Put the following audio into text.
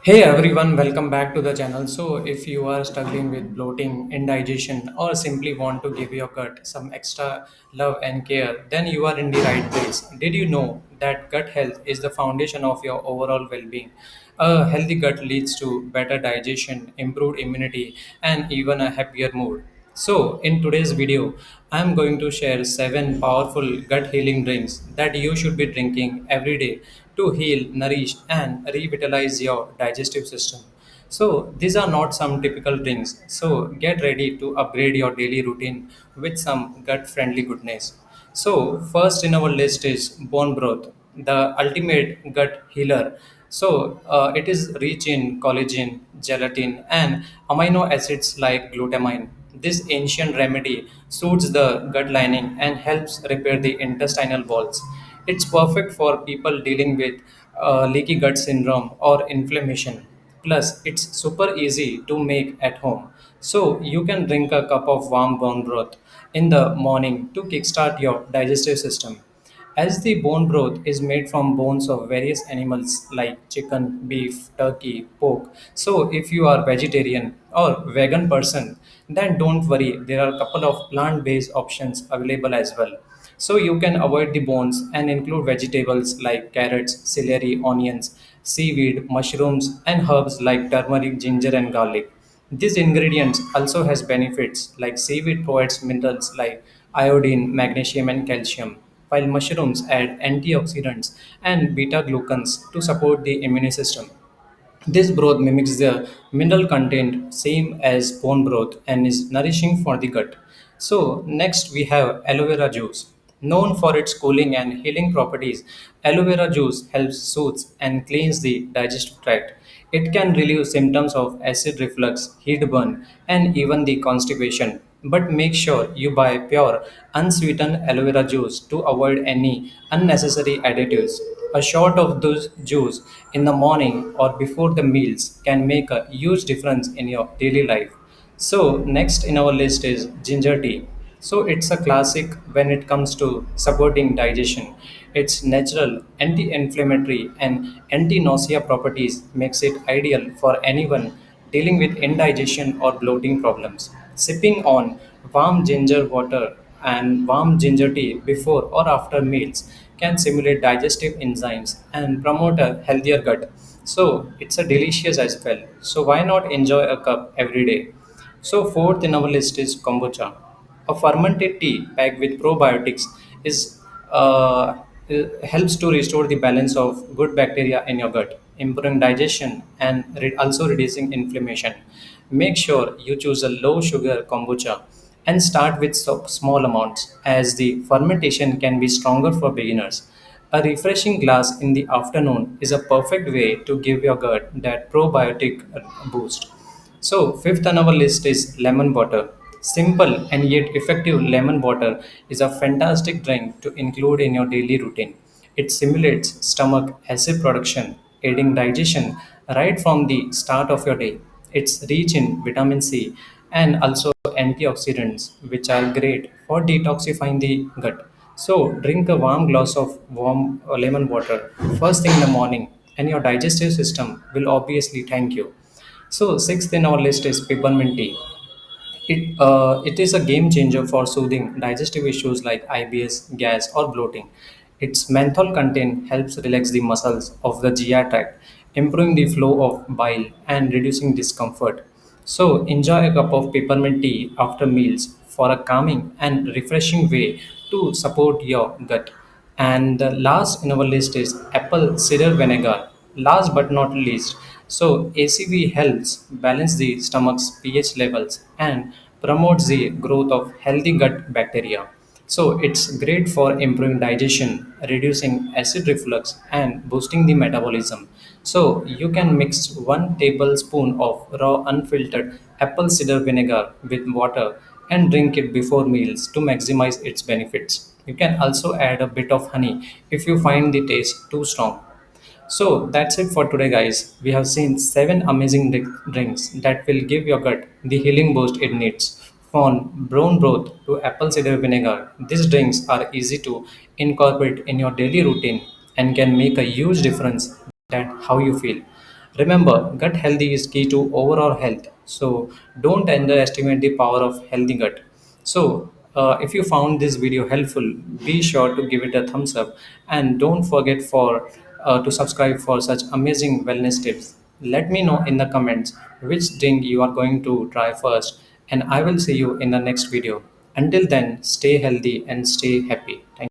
Hey everyone, welcome back to the channel. So, if you are struggling with bloating, indigestion, or simply want to give your gut some extra love and care, then you are in the right place. Did you know that gut health is the foundation of your overall well being? A healthy gut leads to better digestion, improved immunity, and even a happier mood. So, in today's video, I am going to share 7 powerful gut healing drinks that you should be drinking every day to heal, nourish, and revitalize your digestive system. So, these are not some typical drinks. So, get ready to upgrade your daily routine with some gut friendly goodness. So, first in our list is bone broth, the ultimate gut healer. So, it is rich in collagen, gelatin, and amino acids like glutamine. This ancient remedy soothes the gut lining and helps repair the intestinal walls. It's perfect for people dealing with leaky gut syndrome or inflammation. Plus, it's super easy to make at home. So, you can drink a cup of warm bone broth in the morning to kickstart your digestive system. As the bone broth is made from bones of various animals like chicken, beef, turkey, pork. So, if you are vegetarian or vegan person, then don't worry, there are a couple of plant based options available as well. So, you can avoid the bones and include vegetables like carrots, celery, onions, seaweed, mushrooms, and herbs like turmeric, ginger, and garlic. These ingredients also has benefits like seaweed provides minerals like iodine, magnesium, and calcium, while mushrooms add antioxidants and beta glucans to support the immune system. This broth mimics the mineral content same as bone broth and is nourishing for the gut. So next we have aloe vera juice. Known for its cooling and healing properties, aloe vera juice helps soothe and cleanse the digestive tract. It can relieve symptoms of acid reflux, heat burn, and even the constipation. But make sure you buy pure, unsweetened aloe vera juice to avoid any unnecessary additives. A shot of this juice in the morning or before the meals can make a huge difference in your daily life. So, next in our list is ginger tea. So, it's a classic when it comes to supporting digestion. Its natural anti-inflammatory and anti-nausea properties makes it ideal for anyone dealing with indigestion or bloating problems. Sipping on warm ginger water and warm ginger tea before or after meals can simulate digestive enzymes and promote a healthier gut. So it's a delicious as well. So why not enjoy a cup every day? So fourth in our list is kombucha. A fermented tea packed with probiotics is helps to restore the balance of good bacteria in your gut, improving digestion and also reducing inflammation. Make sure you choose a low sugar kombucha and start with small amounts as the fermentation can be stronger for beginners. A refreshing glass in the afternoon is a perfect way to give your gut that probiotic boost. So, fifth on our list is lemon water. Simple and yet effective lemon water is a fantastic drink to include in your daily routine. It stimulates stomach acid production, aiding digestion right from the start of your day. It's rich in vitamin C and also antioxidants, which are great for detoxifying the gut. So, drink a warm glass of warm lemon water first thing in the morning, and your digestive system will obviously thank you. So, sixth in our list is peppermint tea. It is a game changer for soothing digestive issues like IBS, gas, or bloating. Its menthol content helps relax the muscles of the GI tract, improving the flow of bile and reducing discomfort. So, enjoy a cup of peppermint tea after meals for a calming and refreshing way to support your gut. And the last in our list is apple cider vinegar. Last but not least, so ACV helps balance the stomach's pH levels and promotes the growth of healthy gut bacteria. So it's great for improving digestion, reducing acid reflux, and boosting the metabolism. So you can mix 1 tablespoon of raw unfiltered apple cider vinegar with water and drink it before meals to maximize its benefits. You can also add a bit of honey if you find the taste too strong. So that's it for today, guys. We have seen 7 amazing drinks that will give your gut the healing boost it needs. From brown broth to apple cider vinegar, these drinks are easy to incorporate in your daily routine and can make a huge difference that how you feel. Remember, gut healthy is key to overall health. So don't underestimate the power of healthy gut. So if you found this video helpful, be sure to give it a thumbs up and don't forget for to subscribe for such amazing wellness tips. Let me know in the comments which drink you are going to try first, and I will see you in the next video. Until then, stay healthy and stay happy. Thank